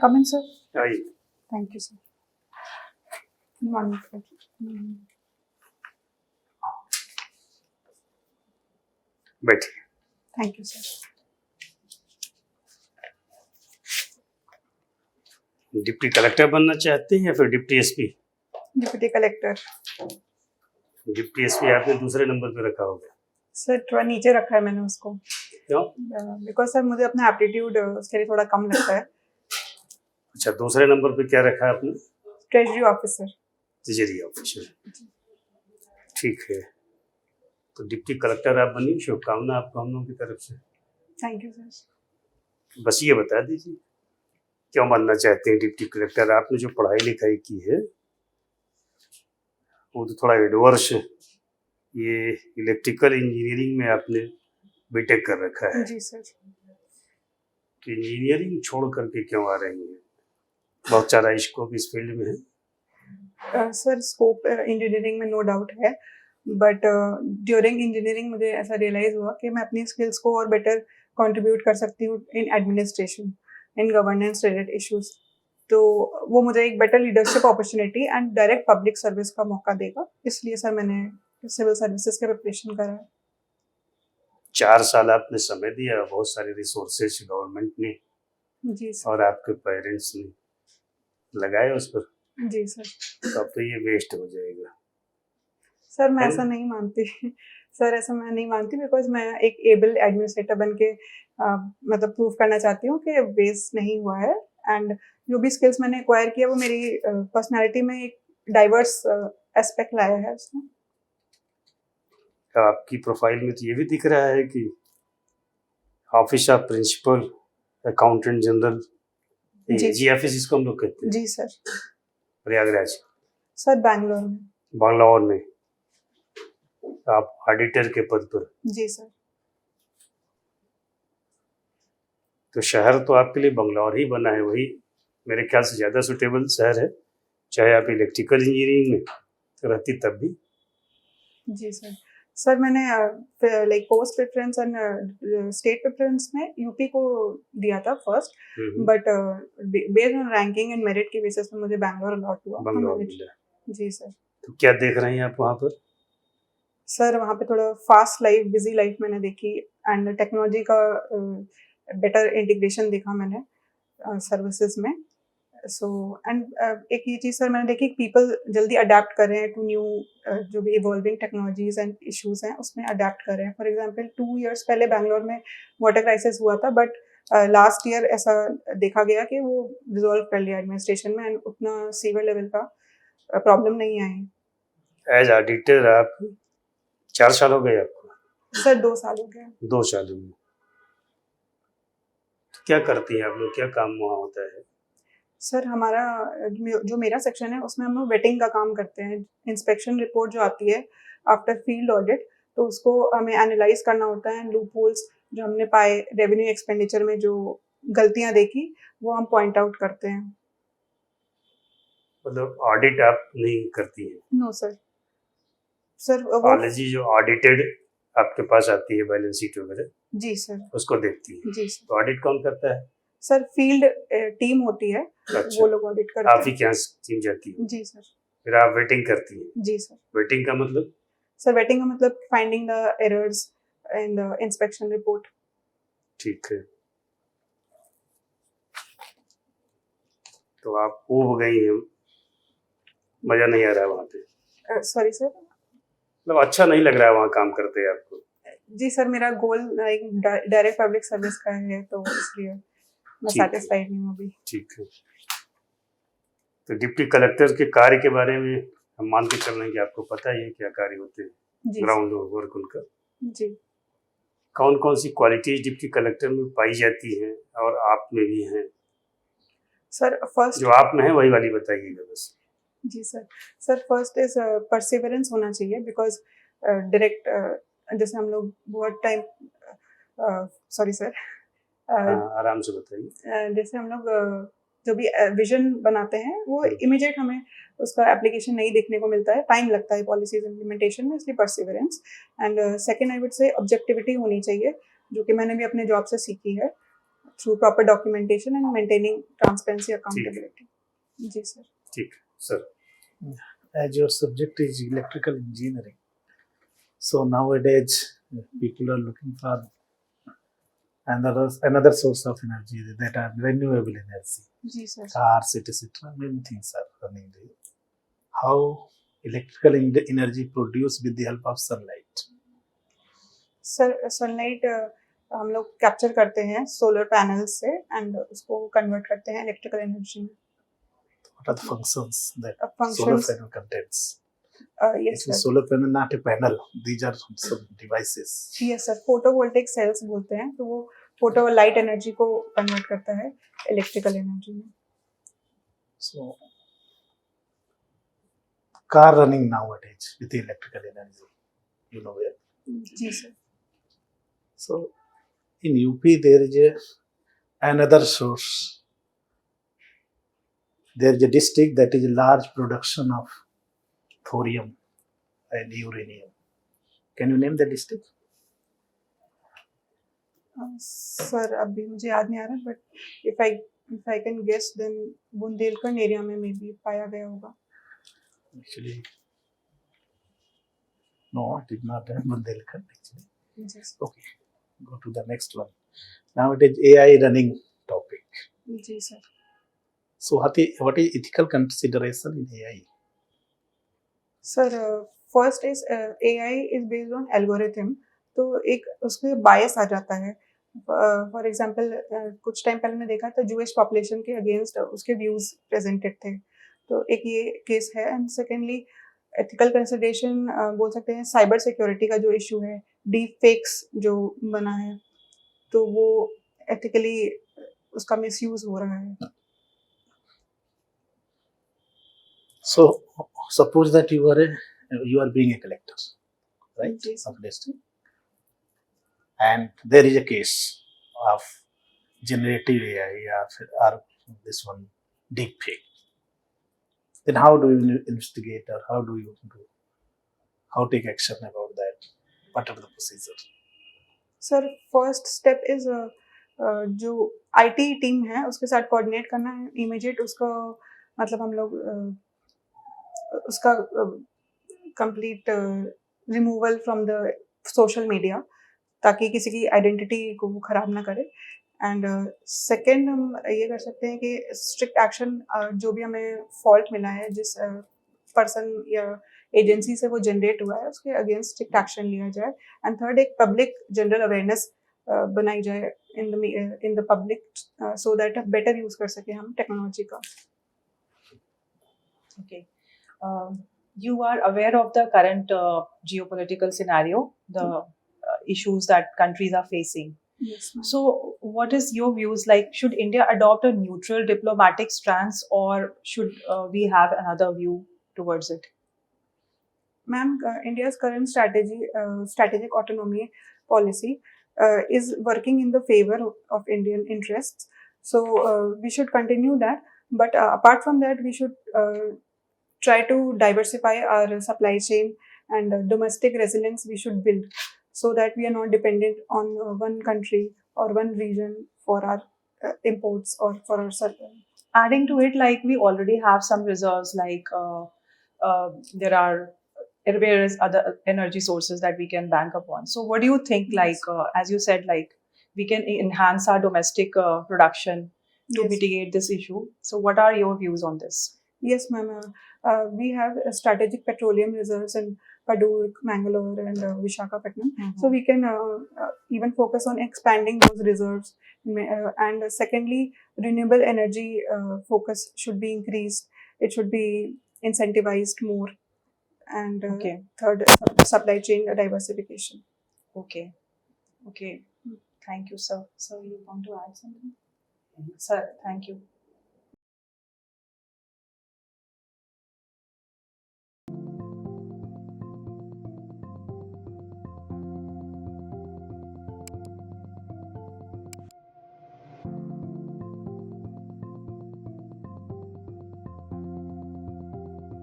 come in, sir? आइए, Thank you, sir. Good morning, sir. बैठिए। Thank you, sir. Deputy collector बनना चाहते हैं या फिर deputy SP? Deputy Collector. Deputy SP आपने दूसरे नंबर पे रखा होगा, सर थोड़ा नीचे रखा है मैंने उसको, क्यों? बिकॉज सर मुझे अपना एप्टीट्यूड उसके लिए थोड़ा कम लगता है. अच्छा, दूसरे नंबर पे क्या रखा है आपने? Treasury officer. तिजोरी ऑफिसर, ठीक है। तो डिप्टी कलेक्टर आप बनी, शुभकामना आपको हम लोगों की तरफ से। Thank you sir. बस ये बता दीजिए क्यों बनना चाहते हैं डिप्टी कलेक्टर? आपने जो पढ़ाई लिखाई की है वो तो थोड़ा एडवर्स है, ये इलेक्ट्रिकल इंजीनियरिंग में आपने बीटेक कर रखा है, जी सर. तो इंजीनियरिंग छोड़ करके क्यों आ रही हैं? बहुत सारा स्कोप इस फील्ड में है। सर स्कोप इंजीनियरिंग में नो डाउट है, बट ड्यूरिंग इंजीनियरिंग मुझे ऐसा रियलाइज हुआ कि मैं अपनी स्किल्स को और बेटर कंट्रीब्यूट कर सकती हूँ in administration, in governance related issues. तो वो मुझे एक better leadership opportunity and direct public service का मौका देगा, इसलिए सर मैंने सिविल सर्विसेज का प्रिपरेशन करा है. 4 साल आपने समय दिया, बहुत सारे रिसोर्सेज गवर्नमेंट ने जी सर. और आपके पेरेंट्स ने लगाए उस पर, जी सर. तो अब तो ये वेस्ट हो जाएगा। सर मैं है ऐसा ना? नहीं मानती. सर ऐसा मैं नहीं मानती, बिकॉज मैं एक एबल एडमिनिस्ट्रेटर बन के मतलब प्रूव करना चाहती हूँ कि वेस्ट नहीं हुआ है. एंड जो भी स्किल्स मैंने एक्वायर किया वो मेरी पर्सनालिटी में एक डाइवर्स एस्पेक्ट लाया है उसने. आपकी प्रोफाइल में तो ये भी दिख रहा है कि office of principal accountant general, जी. जी ऑफिस इसको हम लोग कहते हैं, जी सर. प्रयागराज, सर बैंगलोर में. बैंगलोर में आप ऑडिटर के पद पर। जी सर. तो शहर तो आपके लिए बंगलौर ही बना है, वही मेरे ख्याल से ज़्यादा सुटेबल शहर है, चाहे आप इलेक्ट्रिकल इंजीनियरिंग में रहती तब भी। जी सर. सर मैंने like post preference and state preference में यूपी को दिया था first, but based on ranking and merit की बेसिस पे मुझे बैंगलोर अलॉट हुआ. बंगलौर मिला। जी सर. तो क्या देख रहे हैं आप वहाँ पर? सर वहाँ पे थोड़ा फास्ट लाइफ, बिजी लाइफ मैंने देखी, एंड टेक्नोलॉजी का बेटर इंटीग्रेशन देखा मैंने सर्विसेज में. सो एंड एक ये चीज़ सर मैंने देखी, पीपल जल्दी अडेप्ट कर रहे हैं टू न्यू जो भी इवॉल्विंग टेक्नोलॉजीज एंड इश्यूज हैं उसमें अडेप्ट कर रहे हैं. फॉर एग्जांपल 2 इयर्स पहले बैंगलोर में वाटर क्राइसिस हुआ था, बट लास्ट ईयर ऐसा देखा गया कि वो रिजॉल्व कर लिया एडमिनिस्ट्रेशन में, एंड उतना सीवर लेवल का प्रॉब्लम नहीं आई. एज ऑडिटर आप 4 साल हो गए आपको? सर 2 साल हो गए. 2 साल हो गए। तो क्या करती हैं आप लोग, क्या काम वहाँ होता है? सर हमारा जो मेरा सेक्शन है उसमें हम लोग वेटिंग का काम करते हैं. इंस्पेक्शन रिपोर्ट जो आती है आफ्टर फील्ड ऑडिट, तो उसको हमें एनालाइज करना होता है. लूप होल्स जो हमने पाए रेवेन्यू एक्सपेंडिचर में, जो गलतियां देखी, वो हम पॉइंट आउट करते हैं. मतलब ऑडिट आप नहीं करती हैं? No sir. सर वो पॉलिसी जो ऑडिटेड आपके पास आती है, बैलेंस शीट वगैरह, जी सर. उसको देखती है? जी सर. तो ऑडिट कौन करता है? सर फील्ड टीम होती है, अच्छा, वो लोग ऑडिट करते आप ही हैं. के यहाँ टीम जाती है, जी सर. फिर आप वेटिंग करती हैं? जी सर. वेटिंग का मतलब? सर वेटिंग का मतलब finding the errors in the inspection report. ठीक है। तो आप ऊब गई हैं, मजा नहीं आ रहा है वहाँ पे? Sorry sir. मतलब अच्छा नहीं लग रहा है वहाँ काम करते आपको? जी सर, मेरा गोल एक डायरेक्ट पब्लिक सर्विस का है, तो इसलिए मैं ठीक है। सैटिस्फाइड नहीं हूँ अभी. ठीक है। तो डिप्टी कलेक्टर के कार्य के बारे में हम मान के चल रहे हैं कि आपको पता ही है क्या कार्य होते हैं, जी ग्राउंड वर्क उनका। जी. कौन कौन सी क्वालिटीज डिप्टी कलेक्टर में पाई जाती हैं और आप में भी हैं? सर फर्स्ट, जो आप में है वही वाली बताइएगा बस। जी sir. Sir first is perseverance होना चाहिए, बिकॉज डायरेक्ट जैसे हम लोग बहुत टाइम, सॉरी सर, हाँ, आराम से बताइए। जैसे हम लोग जो भी विजन बनाते हैं वो इमीडिएट हमें उसका एप्लीकेशन नहीं देखने को मिलता है, टाइम लगता है पॉलिसीज इम्प्लीमेंटेशन में, इसलिए perseverance. And second I would say objectivity होनी चाहिए, जो कि मैंने भी अपने जॉब से सीखी है. through proper documentation and maintaining transparency accountability. जी sir. ठीक sir. As your subject is electrical engineering, so nowadays people are looking for another source of energy that are renewable energy. जी sir. Cars, etc. Many things are running there. How electrical energy produced with the help of sunlight? Sir sunlight हम लोग capture करते हैं solar panels से and उसको convert करते हैं electrical energy में. What are the functions that Functions. solar panel contains? Yes It's a sir. solar panel, not a panel. These are some devices. Yes sir. Photovoltaic sales बोलते हैं, तो वो photo light energy को convert करता है electrical energy में. So, car running nowadays with the electrical energy. You know where? जी sir. So, in UP there is another source. There is a district that is a large production of thorium and uranium. Can you name the district? Sir अभी मुझे याद नहीं आ रहा, but if I can guess then Bundelkhand area में may B पाया गया होगा. Actually, no, it is not Bundelkhand actually. जी sir. Okay, go to the next one. Now it is AI running topic. जी sir. So what is ethical consideration in AI? Sir first is AI is based on algorithm, तो एक उसमें बायस आ जाता है. For example कुछ time पहले मैंने देखा था जूइश पॉपुलेशन के अगेंस्ट उसके व्यूज प्रेजेंटेड थे, तो एक ये केस है. एंड सेकेंडली एथिकल कंसिडरेशन बोल सकते हैं साइबर सिक्योरिटी का जो इशू है, डीप फेक्स जो बना है, तो वो एथिकली उसका मिसयूज हो रहा है. So suppose that you are being a collector, right? Yes. Of district, and there is a case of generative AI or this one deep fake. Then how do you investigate, or how take action about that? What are the procedure? Sir first step is जो IT team है उसके साथ coordinate करना है. Immediate उसको मतलब हम लोग उसका complete removal from the social media, ताकि किसी की आइडेंटिटी को वो खराब ना करे. एंड सेकेंड हम ये कर सकते हैं कि स्ट्रिक्ट एक्शन जो भी हमें फॉल्ट मिला है, जिस पर्सन या एजेंसी से वो जनरेट हुआ है, उसके अगेंस्ट स्ट्रिक्ट एक्शन लिया जाए. एंड थर्ड एक पब्लिक जनरल अवेयरनेस बनाई जाए in the public, so that better use कर सके हम टेक्नोलॉजी का. Okay. You are aware of the current geopolitical scenario, the issues that countries are facing. Yes, ma'am. So, what is your views? Like, should India adopt a neutral diplomatic stance, or should we have another view towards it? Ma'am, India's current strategic autonomy policy is working in the favor of Indian interests. So we should continue that. But apart from that, we should try to diversify our supply chain, and domestic resilience we should build, so that we are not dependent on one country or one region for our imports or for our supply. Adding to it, like we already have some reserves, like there are various other energy sources that we can bank upon. So, what do you think? Yes. Like as you said, like we can enhance our domestic production to Yes. mitigate this issue. So, what are your views on this? Yes, ma'am. We have strategic petroleum reserves in Padur, Mangalore, and Vishakhapatnam. So we can even focus on expanding those reserves. And secondly, renewable energy focus should be increased. It should be incentivized more. And Okay. third, supply chain diversification. Okay. Okay. Thank you, sir. So, you want to add something? Sir, thank you.